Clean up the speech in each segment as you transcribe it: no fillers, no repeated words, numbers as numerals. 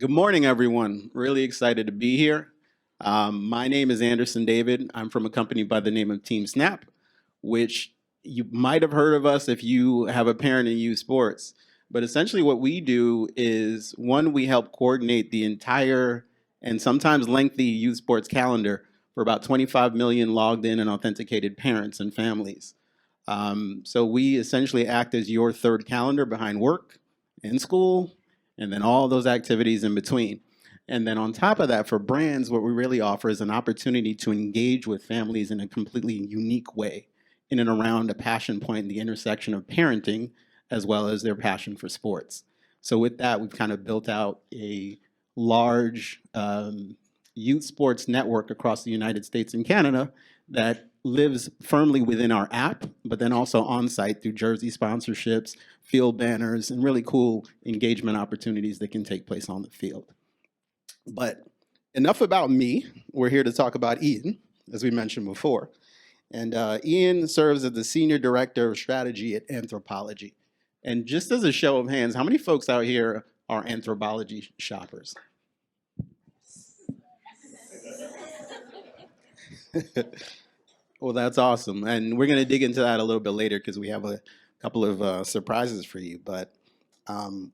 Good morning, everyone. Really excited to be here. My name is Anderson David. I'm from a company by the name of TeamSnap, which you might have heard of us if you have a parent in youth sports. But essentially, what we do is one, we help coordinate the entire and sometimes lengthy youth sports calendar for about 25 million logged in and authenticated parents and families. So we essentially act as your third calendar behind work and school and then all those activities in between. And then on top of that, for brands, what we really offer is an opportunity to engage with families in a completely unique way in and around a passion point in the intersection of parenting as well as their passion for sports. So with that, we've kind of built out a large youth sports network across the United States and Canada that lives firmly within our app, but then also on site through jersey sponsorships, field banners, and really cool engagement opportunities that can take place on the field. But enough about me. We're here to talk about Ian, as we mentioned before. And Ian serves as the Senior Director of Strategy at Anthropologie. And just as a show of hands, how many folks out here are Anthropologie shoppers? Well, that's awesome. And we're going to dig into that a little bit later because we have a couple of surprises for you. But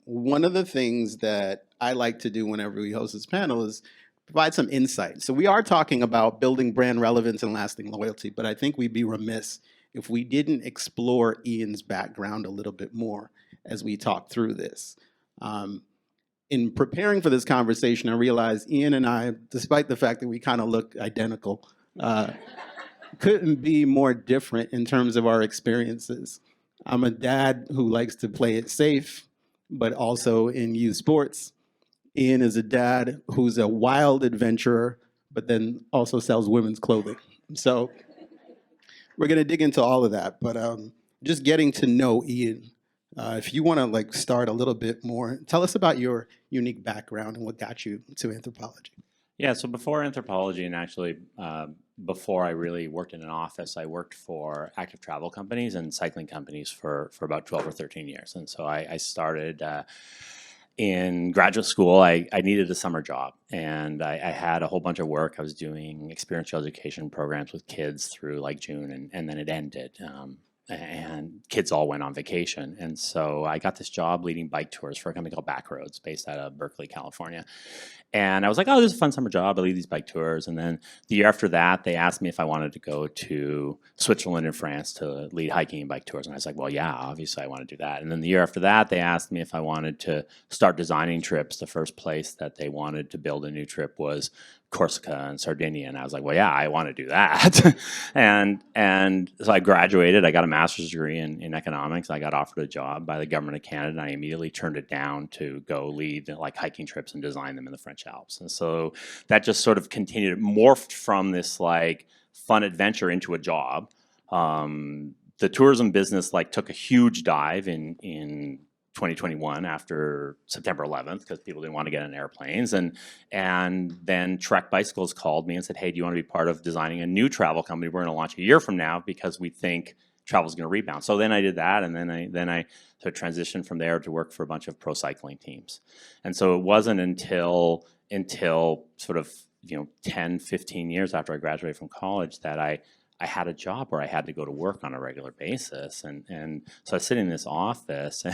one of the things that I like to do whenever we host this panel is provide some insight. So we are talking about building brand relevance and lasting loyalty, but I think we'd be remiss if we didn't explore Ian's background a little bit more as we talk through this. In preparing for this conversation, I realized Ian and I, despite the fact that we kind of look identical, couldn't be more different in terms of our experiences. I'm a dad who likes to play it safe, but also in youth sports. Ian is a dad who's a wild adventurer, but then also sells women's clothing. So we're going to dig into all of that. But just getting to know Ian, if you want to start a little bit more, tell us about your unique background and what got you to Anthropologie. Yeah, so before Anthropologie, and actually before I really worked in an office, I worked for active travel companies and cycling companies for about 12 or 13 years. And so I started in graduate school. I needed a summer job, and I had a whole bunch of work. I was doing experiential education programs with kids through like June, and then it ended. And kids all went on vacation. And so I got this job leading bike tours for a company called Backroads based out of Berkeley, California. And I was like, oh, this is a fun summer job. I lead these bike tours. And then the year after that, they asked me if I wanted to go to Switzerland and France to lead hiking and bike tours. And I was like, well, yeah, obviously I want to do that. And then the year after that, they asked me if I wanted to start designing trips. The first place that they wanted to build a new trip was Corsica and Sardinia. And I was like, well, yeah, I want to do that. and so I graduated. I got a master's degree in economics. I got offered a job by the government of Canada, and I immediately turned it down to go lead like hiking trips and design them in the French Alps. And so that just sort of continued, morphed from this like fun adventure into a job. The tourism business took a huge dive in 2021 after September 11th because people didn't want to get on airplanes, and then Trek Bicycles called me and said, hey, do you want to be part of designing a new travel company we're going to launch a year from now because we think travel is going to rebound? So then I did that, and then I sort of transitioned from there to work for a bunch of pro cycling teams. And so it wasn't until sort of 10, 15 years after I graduated from college that I had a job where I had to go to work on a regular basis, and so I was sitting in this office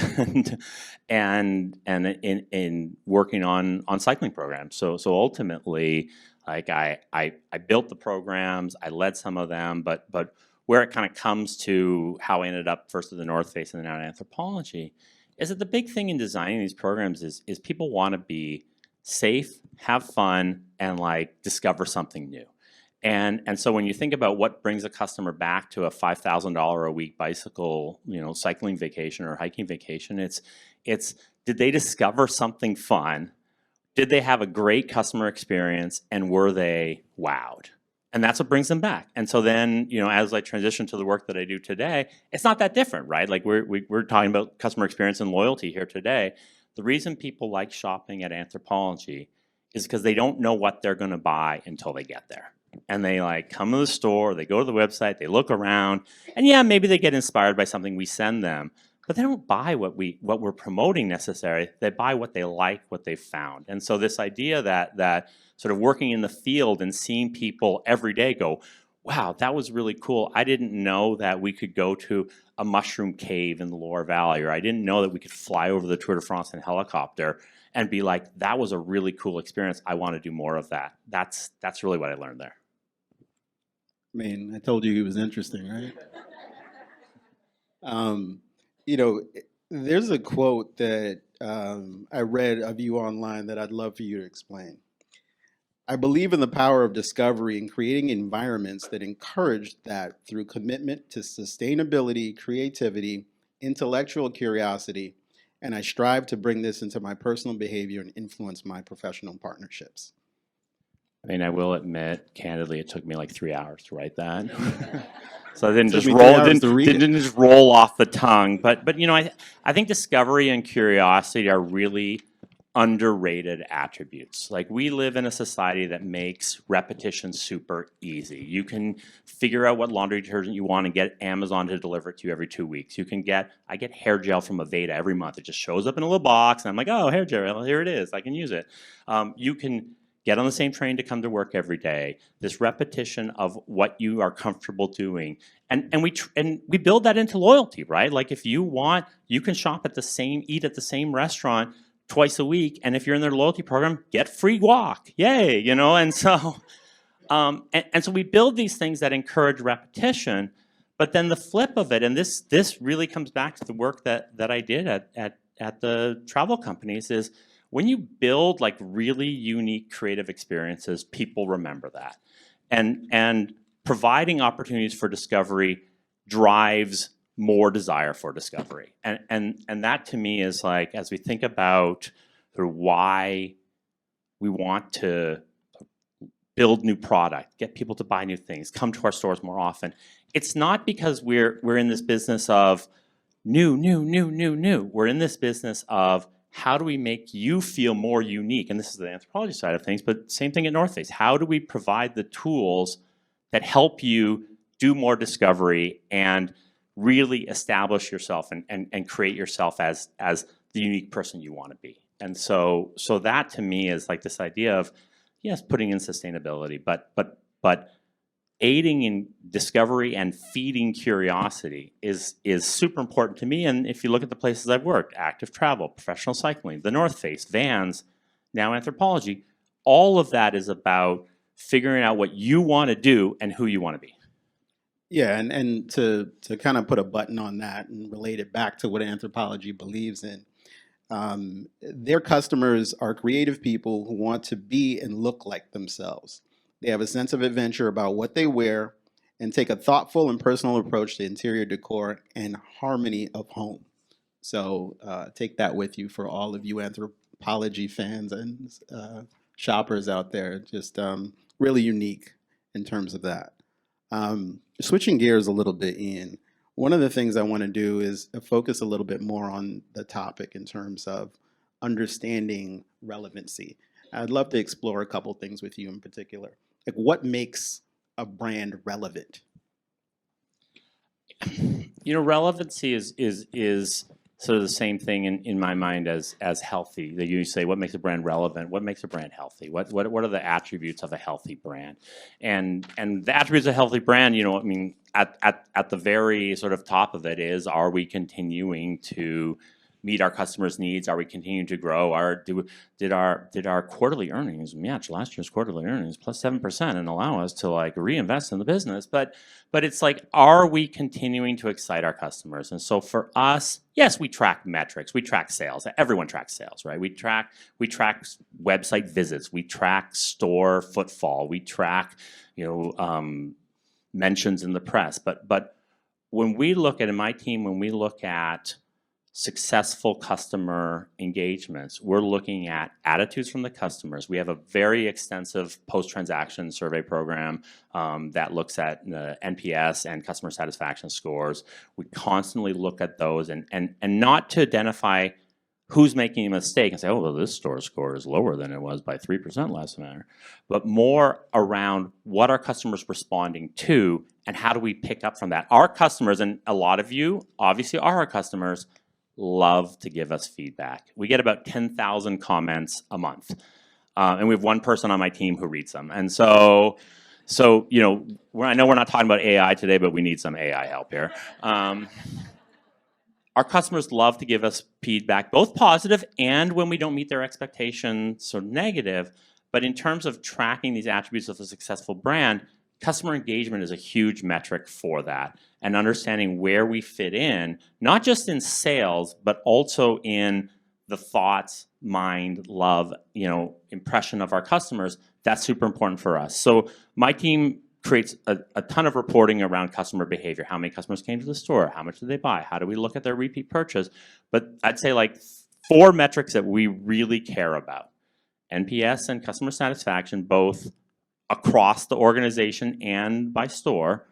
and in working on cycling programs. So ultimately, I built the programs, I led some of them, but where it kind of comes to how I ended up first at the North Face and then at Anthropologie is that the big thing in designing these programs is people want to be safe, have fun, and discover something new. And so when you think about what brings a customer back to a $5,000 a week bicycle, cycling vacation or hiking vacation, it's did they discover something fun? Did they have a great customer experience? And were they wowed? And that's what brings them back. And so then, as I transition to the work that I do today, it's not that different, right? Like we're talking about customer experience and loyalty here today. The reason people like shopping at Anthropologie is because they don't know what they're going to buy until they get there. And they come to the store, they go to the website, they look around, and yeah, maybe they get inspired by something we send them. but they don't buy what we're promoting necessarily. They buy what they like, what they've found. And so this idea that sort of working in the field and seeing people every day go, wow, that was really cool. I didn't know that we could go to a mushroom cave in the Loire Valley, or I didn't know that we could fly over the Tour de France in a helicopter, and be like, that was a really cool experience. I want to do more of that. That's really what I learned there. I mean, I told you he was interesting, right? You know, there's a quote that I read of you online that I'd love for you to explain. I believe in the power of discovery and creating environments that encourage that through commitment to sustainability, creativity, intellectual curiosity, and I strive to bring this into my personal behavior and influence my professional partnerships. I mean, I will admit, candidly, it took me like 3 hours to write that. So I didn't Took just me 3 roll, hours to read it. didn't just roll off the tongue. But you know, I think discovery and curiosity are really underrated attributes. Like, we live in a society that makes repetition super easy. You can figure out what laundry detergent you want and get Amazon to deliver it to you every 2 weeks. I get hair gel from Aveda every month. It just shows up in a little box, and I'm like, oh, hair gel, here it is. I can use it. You can get on the same train to come to work every day. This repetition of what you are comfortable doing, and we build that into loyalty, right? Like, if you want, you can eat at the same restaurant twice a week, and if you're in their loyalty program, get free guac, yay, you know. And so, and so we build these things that encourage repetition. But then the flip of it, and this really comes back to the work that I did at the travel companies, is when you build like really unique creative experiences, people remember that. And providing opportunities for discovery drives more desire for discovery. And that to me is like, as we think about sort of why we want to build new product, get people to buy new things, come to our stores more often, it's not because we're in this business of new. We're in this business of, how do we make you feel more unique? And this is the Anthropologie side of things, but same thing at North Face. How do we provide the tools that help you do more discovery and really establish yourself and create yourself as the unique person you want to be? And so that to me is like this idea of, yes, putting in sustainability, but aiding in discovery and feeding curiosity is super important to me. And if you look at the places I've worked, active travel, professional cycling, the North Face, Vans, now Anthropologie, all of that is about figuring out what you want to do and who you want to be. Yeah, and to kind of put a button on that and relate it back to what Anthropologie believes in, their customers are creative people who want to be and look like themselves. They have a sense of adventure about what they wear and take a thoughtful and personal approach to interior decor and harmony of home. So take that with you for all of you Anthropologie fans and shoppers out there. Just really unique in terms of that. Switching gears a little bit, Ian, one of the things I want to do is focus a little bit more on the topic in terms of understanding relevancy. I'd love to explore a couple things with you in particular. Like, what makes a brand relevant? You know, relevancy is sort of the same thing in my mind as healthy. That you say, what makes a brand relevant? What makes a brand healthy? What are the attributes of a healthy brand? And the attributes of a healthy brand, you know, I mean, at the very sort of top of it is, are we continuing to meet our customers' needs? Are we continuing to grow? Did our quarterly earnings match last year's quarterly earnings plus 7% and allow us to like reinvest in the business? But it's like, are we continuing to excite our customers? And so for us, yes, we track metrics, we track sales. Everyone tracks sales, right? We track website visits, we track store footfall, we track, you know, mentions in the press. But when we look at, in my team, when we look at successful customer engagements, we're looking at attitudes from the customers. We have a very extensive post-transaction survey program that looks at NPS and customer satisfaction scores. We constantly look at those and not to identify who's making a mistake and say, oh, well, this store score is lower than it was by 3% last matter, but more around what are customers responding to and how do we pick up from that. Our customers, and a lot of you obviously are our customers, love to give us feedback. We get about 10,000 comments a month. And we have one person on my team who reads them. And so you know, I know we're not talking about AI today, but we need some AI help here. Our customers love to give us feedback, both positive and when we don't meet their expectations, so negative. But in terms of tracking these attributes of a successful brand, customer engagement is a huge metric for that. And understanding where we fit in, not just in sales, but also in the thoughts, mind, love, you know, impression of our customers, that's super important for us. So my team creates a ton of reporting around customer behavior. How many customers came to the store? How much did they buy? How do we look at their repeat purchase? But I'd say like 4 metrics that we really care about. NPS and customer satisfaction, both across the organization and by store.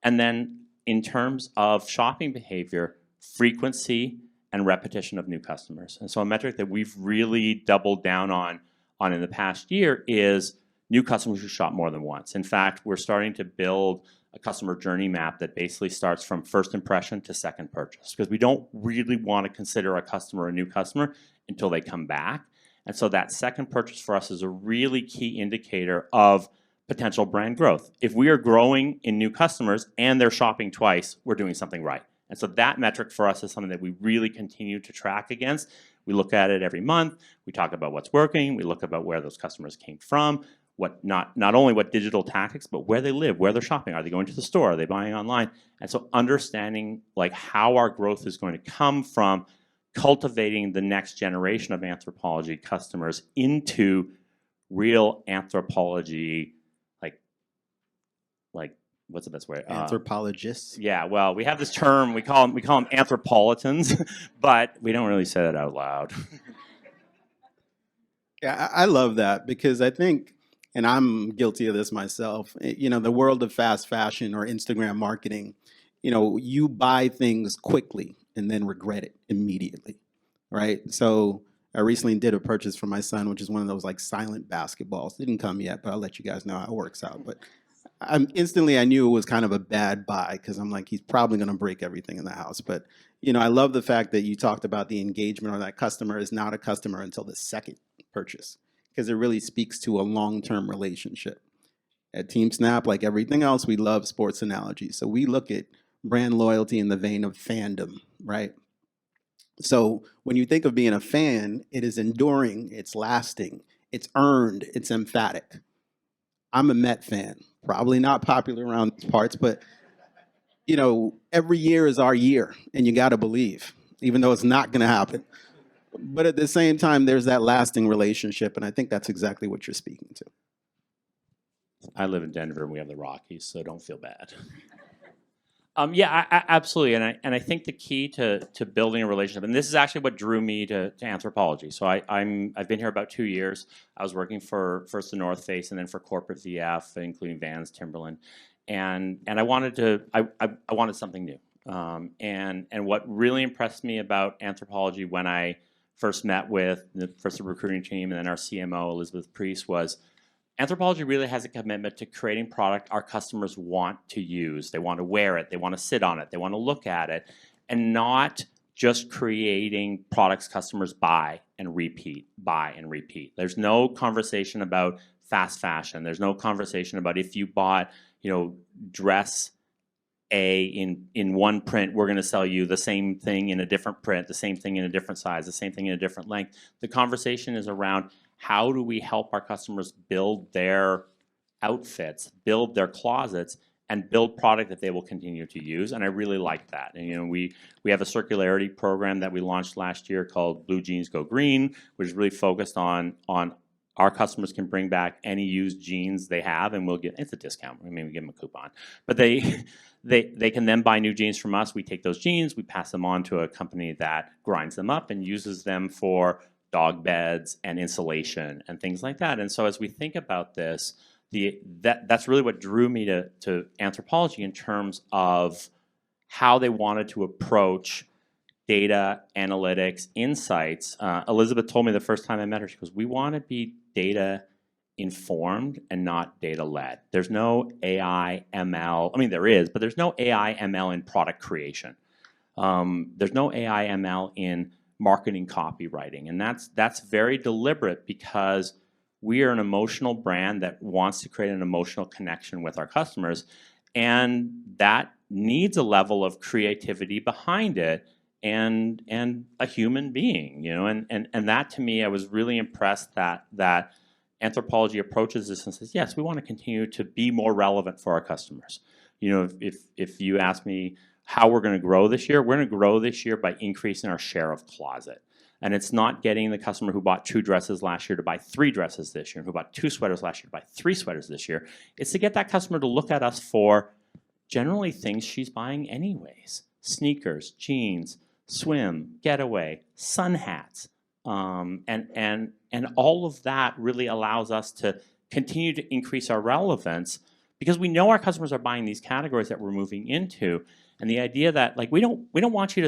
And then in terms of shopping behavior, frequency and repetition of new customers. And so a metric that we've really doubled down on in the past year is new customers who shop more than once. In fact, we're starting to build a customer journey map that basically starts from first impression to second purchase, because we don't really want to consider a customer a new customer until they come back. And so that second purchase for us is a really key indicator of potential brand growth. If we are growing in new customers and they're shopping twice, we're doing something right. And so that metric for us is something that we really continue to track against. We look at it every month. We talk about what's working. We look about where those customers came from. What not only what digital tactics, but where they live, where they're shopping. Are they going to the store? Are they buying online? And so understanding like how our growth is going to come from cultivating the next generation of Anthropologie customers into real Anthropologie, like what's the best way? Anthropologists. Yeah, well, we have this term, we call them anthropolitans, but we don't really say that out loud. Yeah, I love that because I think, and I'm guilty of this myself, you know, the world of fast fashion or Instagram marketing, you know, you buy things quickly and then regret it immediately, right? So I recently did a purchase for my son, which is one of those like silent basketballs. Didn't come yet, but I'll let you guys know how it works out. But I knew it was kind of a bad buy because I'm like, he's probably going to break everything in the house. But, you know, I love the fact that you talked about the engagement, or that customer is not a customer until the second purchase, because it really speaks to a long-term relationship. At TeamSnap, like everything else, we love sports analogies. So we look at brand loyalty in the vein of fandom, right? So when you think of being a fan, it is enduring, it's lasting, it's earned, it's emphatic. I'm a Met fan, probably not popular around these parts, but you know, every year is our year, and you got to believe, even though it's not going to happen. But at the same time, there's that lasting relationship, and I think that's exactly what you're speaking to. I live in Denver, and we have the Rockies, so don't feel bad. Yeah, absolutely, and I think the key to building a relationship, and this is actually what drew me to Anthropologie. So I've been here about 2 years. I was working for first the North Face, and then for corporate VF, including Vans, Timberland, and I wanted I wanted something new. And what really impressed me about Anthropologie when I first met with the recruiting team and then our CMO Elizabeth Priest was, Anthropologie really has a commitment to creating product our customers want to use. They want to wear it, they want to sit on it, they want to look at it, and not just creating products customers buy and repeat. There's no conversation about fast fashion. There's no conversation about if you bought, you know, dress A in one print, we're going to sell you the same thing in a different print, the same thing in a different size, the same thing in a different length. The conversation is around how do we help our customers build their outfits, build their closets, and build product that they will continue to use. And I really like that. And you know, we have a circularity program that we launched last year called Blue Jeans Go Green, which is really focused on our customers can bring back any used jeans they have, and we'll get, it's a discount. I mean, we give them a coupon, but they can then buy new jeans from us. We take those jeans, we pass them on to a company that grinds them up and uses them for dog beds and insulation and things like that. And so as we think about this, that's really what drew me to Anthropologie in terms of how they wanted to approach data, analytics, insights. Elizabeth told me the first time I met her, she goes, we want to be data informed and not data led. There's no AI, ML. I mean, there is, but there's no AI, ML in product creation. There's no AI, ML in marketing copywriting. And that's very deliberate because we are an emotional brand that wants to create an emotional connection with our customers. And that needs a level of creativity behind it and a human being, you know, and that to me, I was really impressed that Anthropologie approaches this and says, yes, we want to continue to be more relevant for our customers. You know, if you ask me how we're going to grow this year, we're going to grow this year by increasing our share of closet. And it's not getting the customer who bought 2 dresses last year to buy 3 dresses this year, and who bought 2 sweaters last year to buy 3 sweaters this year. It's to get that customer to look at us for generally things she's buying anyways. Sneakers, jeans, swim, getaway, sun hats. And all of that really allows us to continue to increase our relevance because we know our customers are buying these categories that we're moving into. And the idea that like we don't want you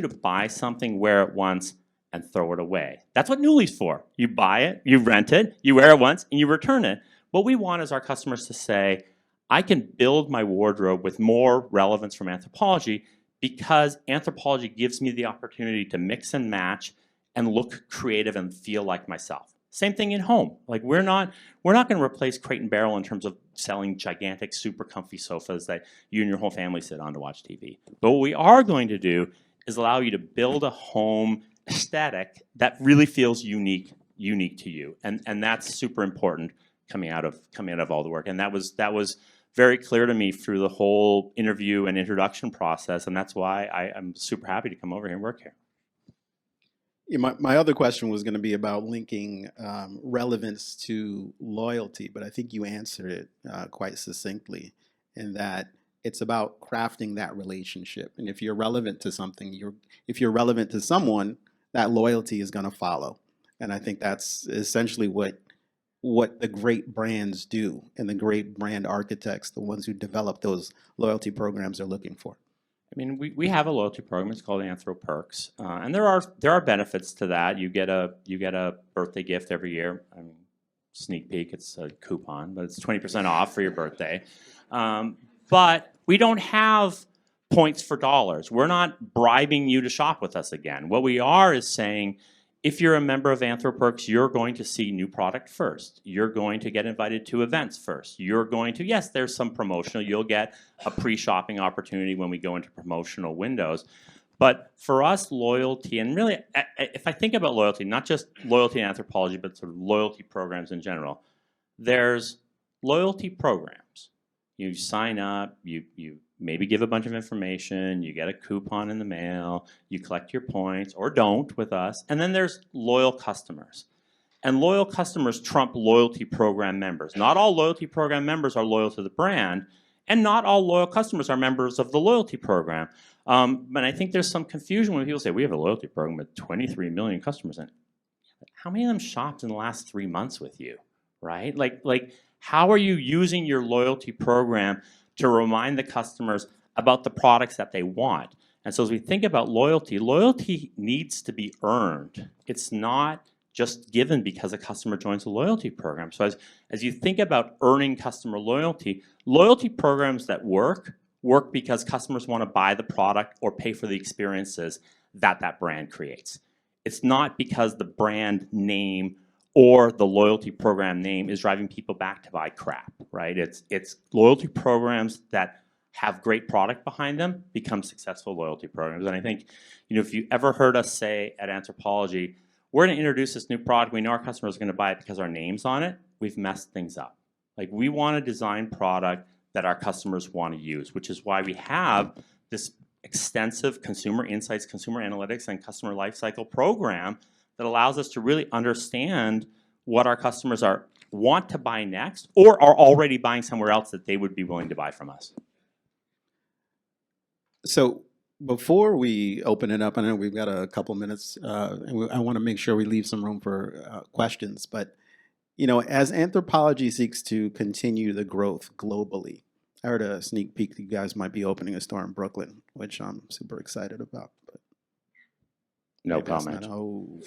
to buy something, wear it once, and throw it away. That's what Nuuly's for. You buy it, you rent it, you wear it once, and you return it. What we want is our customers to say, I can build my wardrobe with more relevance from Anthropologie because Anthropologie gives me the opportunity to mix and match and look creative and feel like myself. Same thing in home. Like we're not going to replace Crate and Barrel in terms of selling gigantic, super comfy sofas that you and your whole family sit on to watch TV. But what we are going to do is allow you to build a home aesthetic that really feels unique to you, and that's super important coming out of all the work. And that was very clear to me through the whole interview and introduction process, and that's why I'm super happy to come over here and work here. Yeah, my other question was going to be about linking relevance to loyalty, but I think you answered it quite succinctly in that it's about crafting that relationship. And if you're relevant to something, if you're relevant to someone, that loyalty is going to follow. And I think that's essentially what the great brands do and the great brand architects, the ones who develop those loyalty programs, are looking for. I mean, we have a loyalty program. It's called Anthro Perks, and there are benefits to that. You get a birthday gift every year. I mean, sneak peek, it's a coupon, but it's 20% off for your birthday. But we don't have points for dollars. We're not bribing you to shop with us again. What we are is saying, if you're a member of Anthro Perks, you're going to see new product first. You're going to get invited to events first. You're going to, yes, there's some promotional. You'll get a pre-shopping opportunity when we go into promotional windows. But for us, loyalty, and really, if I think about loyalty, not just loyalty in Anthropologie, but sort of loyalty programs in general, there's loyalty programs. You sign up, you maybe give a bunch of information, you get a coupon in the mail, you collect your points, or don't with us, and then there's loyal customers. And loyal customers trump loyalty program members. Not all loyalty program members are loyal to the brand, and not all loyal customers are members of the loyalty program. But I think there's some confusion when people say, we have a loyalty program with 23 million customers in it. How many of them shopped in the last 3 months with you, right? Like how are you using your loyalty program to remind the customers about the products that they want? And so as we think about loyalty, loyalty needs to be earned. It's not just given because a customer joins a loyalty program. So as you think about earning customer loyalty, loyalty programs that work because customers want to buy the product or pay for the experiences that brand creates. It's not because the brand name or the loyalty program name is driving people back to buy crap, right? It's loyalty programs that have great product behind them become successful loyalty programs. And I think, if you ever heard us say at Anthropologie, we're going to introduce this new product, we know our customers are going to buy it because our name's on it, we've messed things up. Like, we want to design product that our customers want to use, which is why we have this extensive consumer insights, consumer analytics, and customer lifecycle program that allows us to really understand what our customers want to buy next or are already buying somewhere else that they would be willing to buy from us. So before we open it up, I know we've got a couple minutes, and I want to make sure we leave some room for questions. But as Anthropologie seeks to continue the growth globally, I heard a sneak peek that you guys might be opening a store in Brooklyn, which I'm super excited about. But No maybe that's comment. not- oh.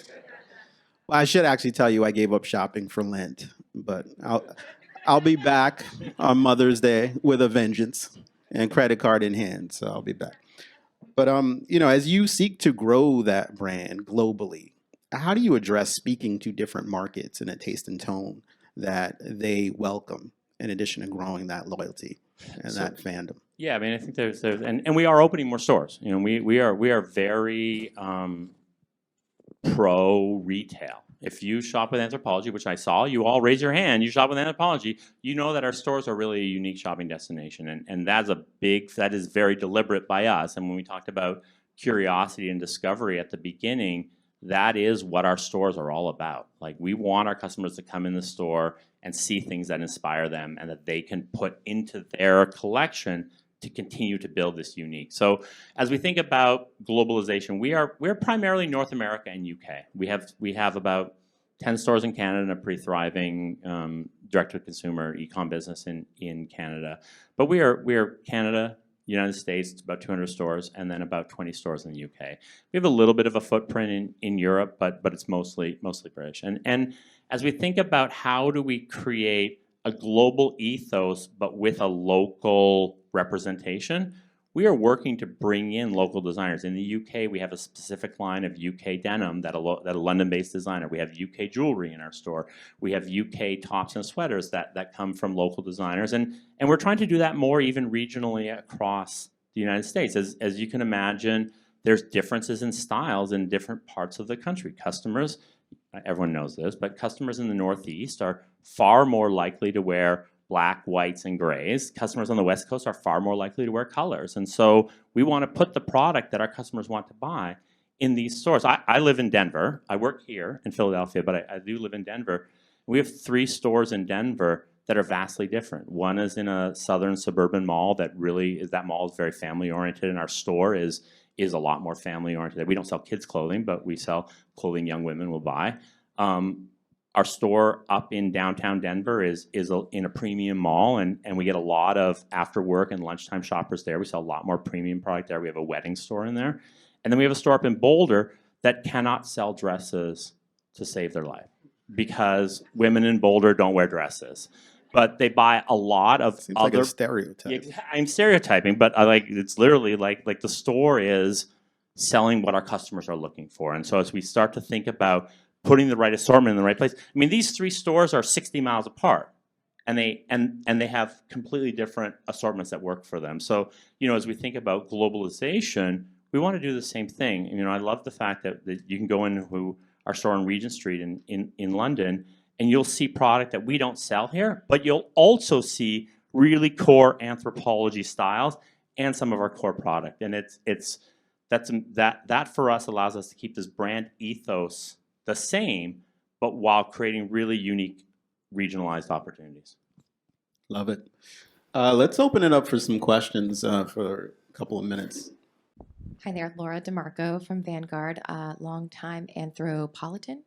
Well, I should actually tell you I gave up shopping for Lent, but I'll be back on Mother's Day with a vengeance and credit card in hand. So I'll be back. But as you seek to grow that brand globally, how do you address speaking to different markets in a taste and tone that they welcome, in addition to growing that loyalty and So- that fandom? Yeah, I mean, I think there's and we are opening more stores. You know, we are very pro retail. If you shop with Anthropologie, which I saw, you all raise your hand, you shop with Anthropologie, you know that our stores are really a unique shopping destination. And that is very deliberate by us. And when we talked about curiosity and discovery at the beginning, that is what our stores are all about. Like, we want our customers to come in the store and see things that inspire them and that they can put into their collection to continue to build this unique. So as we think about globalization, we're primarily North America and UK. We have about 10 stores in Canada and a pretty thriving direct-to-consumer e-com business in Canada. But we are Canada, United States, it's about 200 stores, and then about 20 stores in the UK. We have a little bit of a footprint in Europe, but it's mostly British. And as we think about how do we create a global ethos, but with a local representation, we are working to bring in local designers. In the UK, we have a specific line of UK denim that a London-based designer. We have UK jewelry in our store. We have UK tops and sweaters that come from local designers. And we're trying to do that more even regionally across the United States. As you can imagine, there's differences in styles in different parts of the country. Customers, everyone knows this, but customers in the Northeast are far more likely to wear black, whites, and grays. Customers on the West Coast are far more likely to wear colors. And so we want to put the product that our customers want to buy in these stores. I live in Denver. I work here in Philadelphia, but I do live in Denver. We have 3 stores in Denver that are vastly different. One is in a southern suburban mall that mall is very family oriented, and our store is a lot more family oriented. We don't sell kids clothing, but we sell clothing young women will buy. Our store up in downtown Denver is in a premium mall, and we get a lot of after work and lunchtime shoppers there. We sell a lot more premium product there. We have a wedding store in there. And then we have a store up in Boulder that cannot sell dresses to save their life because women in Boulder don't wear dresses. But they buy a lot of Seems other... like a stereotype. Yeah, I'm stereotyping, but it's literally like the store is selling what our customers are looking for. And so as we start to think about putting the right assortment in the right place. I mean, these 3 stores are 60 miles apart, and they have completely different assortments that work for them. So, as we think about globalization, we want to do the same thing. I love the fact that you can go into our store on Regent Street in London, and you'll see product that we don't sell here, but you'll also see really core Anthropologie styles and some of our core product. And that for us allows us to keep this brand ethos the same, but while creating really unique regionalized opportunities. Love it. Let's open it up for some questions for a couple of minutes. Hi there, Laura DeMarco from Vanguard, longtime Anthropolitan.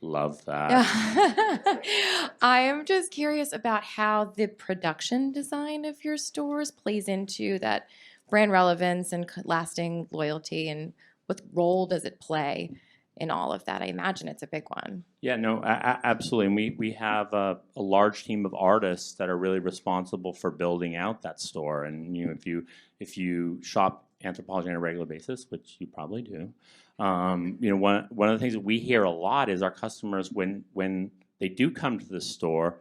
Love that. I am just curious about how the production design of your stores plays into that brand relevance and lasting loyalty, and what role does it play in all of that? I imagine it's a big one. Yeah, no, absolutely. And we have a large team of artists that are really responsible for building out that store. And if you shop Anthropologie on a regular basis, which you probably do, one of the things that we hear a lot is our customers, when they do come to the store,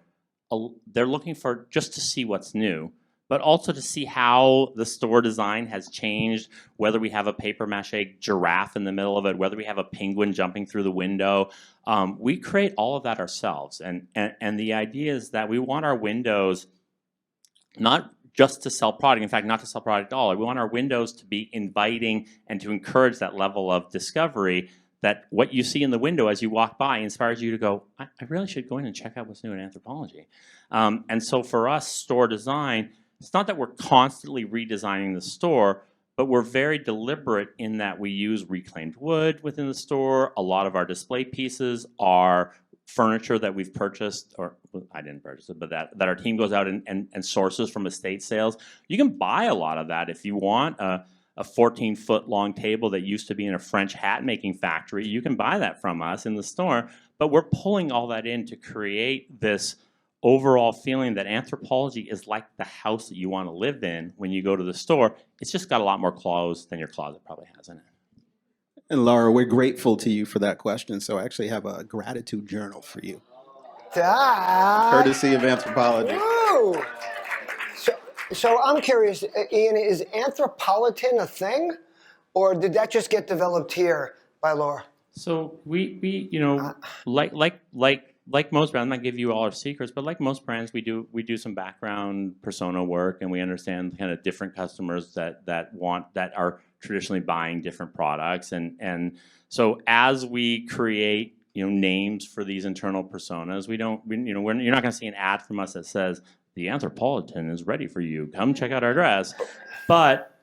they're looking for just to see what's new, but also to see how the store design has changed, whether we have a paper mache giraffe in the middle of it, whether we have a penguin jumping through the window. We create all of that ourselves. And the idea is that we want our windows not just to sell product, in fact, not to sell product at all. We want our windows to be inviting and to encourage that level of discovery, that what you see in the window as you walk by inspires you to go, I really should go in and check out what's new in Anthropologie. And so for us, store design, it's not that we're constantly redesigning the store, but we're very deliberate in that we use reclaimed wood within the store. A lot of our display pieces are furniture that we've purchased, or well, I didn't purchase it, but that our team goes out and sources from estate sales. You can buy a lot of that if you want a 14-foot long table that used to be in a French hat making factory. You can buy that from us in the store, but we're pulling all that in to create this overall feeling that Anthropologie is like the house that you want to live in when you go to the store. It's just got a lot more clothes than your closet probably has in it. And Laura, we're grateful to you for that question. So I actually have a gratitude journal for you, courtesy of Anthropologie. Woo! So I'm curious, Ian, is Anthropolitan a thing, or did that just get developed here by Laura? So we you know, like most brands, I'm not give you all our secrets, but like most brands, we do some background persona work, and we understand kind of different customers that are traditionally buying different products, and so as we create names for these internal personas, you're not going to see an ad from us that says the Anthropolitan is ready for you. Come check out our dress. But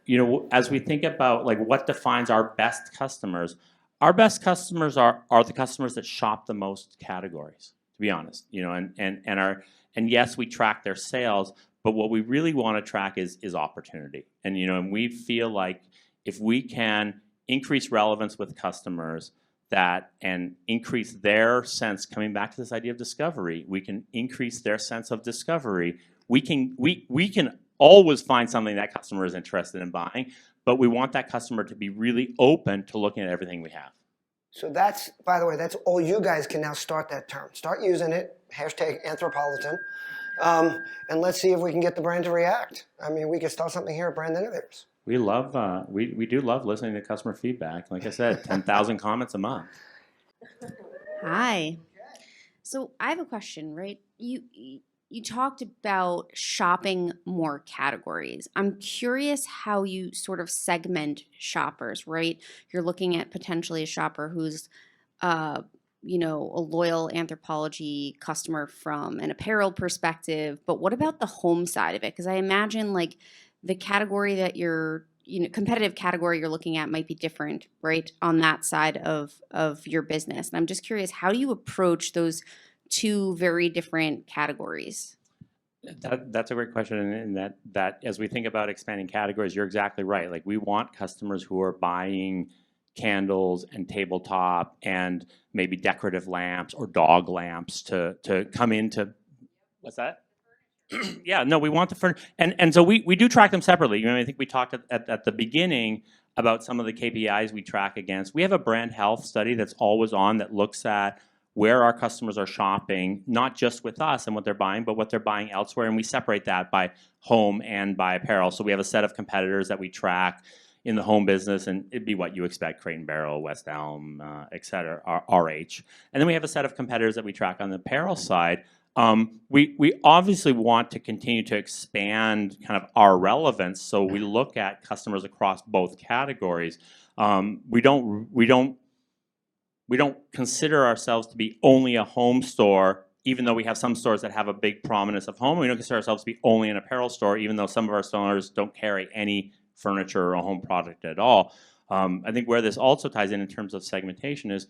as we think about like what defines our best customers are the customers that shop the most categories, to be honest. And yes, we track their sales, but what we really want to track is opportunity. And we feel like if we can increase relevance with customers and increase their sense, coming back to this idea of discovery, we can increase their sense of discovery. We can always find something that customer is interested in buying, but we want that customer to be really open to looking at everything we have. So that's, by the way, that's all you guys can now start that term. Start using it, #Anthropolitan, and let's see if we can get the brand to react. I mean, we could start something here at Brand Innovators. We love, we do love listening to customer feedback. Like I said, 10,000 comments a month. Hi. So I have a question, right? You talked about shopping more categories. I'm curious how you sort of segment shoppers, right? You're looking at potentially a shopper who's, a loyal Anthropologie customer from an apparel perspective, but what about the home side of it? Because I imagine like the category that you're, competitive category you're looking at might be different, right, on that side of your business. And I'm just curious, how do you approach those two very different categories? That's a great question, and that as we think about expanding categories, you're exactly right. Like we want customers who are buying candles and tabletop and maybe decorative lamps or dog lamps to come into. What's that? Yeah, no, we want the furniture, and so we do track them separately. I think we talked at the beginning about some of the KPIs we track against. We have a brand health study that's always on that looks at where our customers are shopping, not just with us and what they're buying, but what they're buying elsewhere, and we separate that by home and by apparel. So we have a set of competitors that we track in the home business, and it'd be what you expect: Crate & Barrel, West Elm, et cetera, RH. And then we have a set of competitors that we track on the apparel side. We obviously want to continue to expand kind of our relevance, so we look at customers across both categories. We don't consider ourselves to be only a home store, even though we have some stores that have a big prominence of home. We don't consider ourselves to be only an apparel store, even though some of our stores don't carry any furniture or a home product at all. I think where this also ties in terms of segmentation is,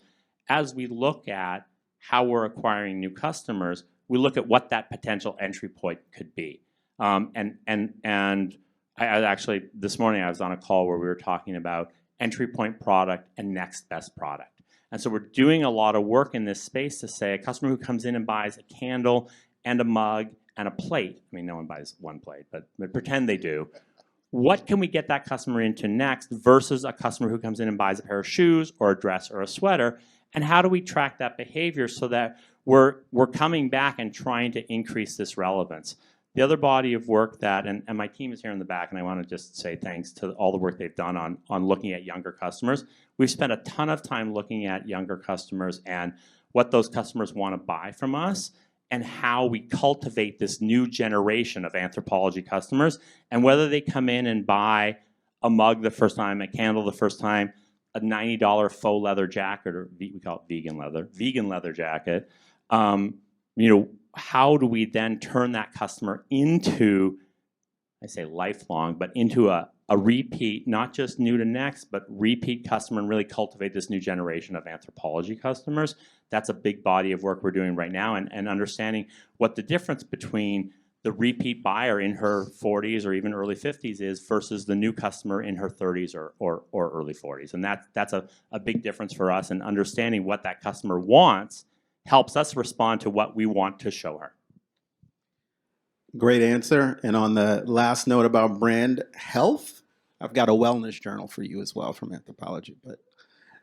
as we look at how we're acquiring new customers, we look at what that potential entry point could be. And I actually, this morning I was on a call where we were talking about entry point product and next best product. And so we're doing a lot of work in this space to say a customer who comes in and buys a candle and a mug and a plate, I mean, no one buys one plate, but pretend they do. What can we get that customer into next versus a customer who comes in and buys a pair of shoes or a dress or a sweater? And how do we track that behavior so that we're coming back and trying to increase this relevance? The other body of work that, and my team is here in the back, and I want to just say thanks to all the work they've done on looking at younger customers. We've spent a ton of time looking at younger customers and what those customers want to buy from us and how we cultivate this new generation of Anthropologie customers, and whether they come in and buy a mug the first time, a candle the first time, a $90 faux leather jacket, or we call it vegan leather jacket. How do we then turn that customer into, I say lifelong, but into a a repeat, not just new to Next, but repeat customer and really cultivate this new generation of Anthropologie customers. That's a big body of work we're doing right now, and understanding what the difference between the repeat buyer in her 40s or even early 50s is versus the new customer in her 30s or early 40s. And that's a big difference for us, and understanding what that customer wants helps us respond to what we want to show her. Great answer. And on the last note about brand health, I've got a wellness journal for you as well from Anthropologie. But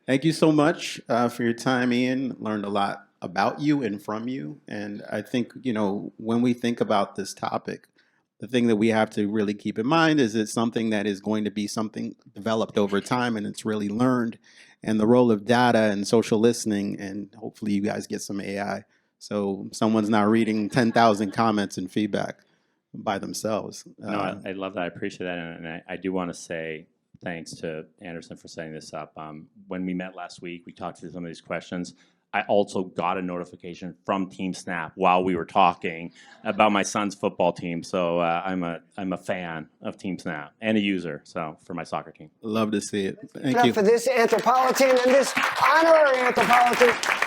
thank you so much for your time, Ian. Learned a lot about you and from you. And I think, when we think about this topic, the thing that we have to really keep in mind is it's something that is going to be something developed over time, and it's really learned. And the role of data and social listening, and hopefully you guys get some AI. So someone's not reading 10,000 comments and feedback by themselves. No, I love that. I appreciate that. And I do want to say thanks to Anderson for setting this up. When we met last week, we talked through some of these questions. I also got a notification from TeamSnap while we were talking about my son's football team. So I'm a fan of TeamSnap and a user. So for my soccer team. Love to see it. Thank you. For this Anthropolitan and this honorary Anthropolitan.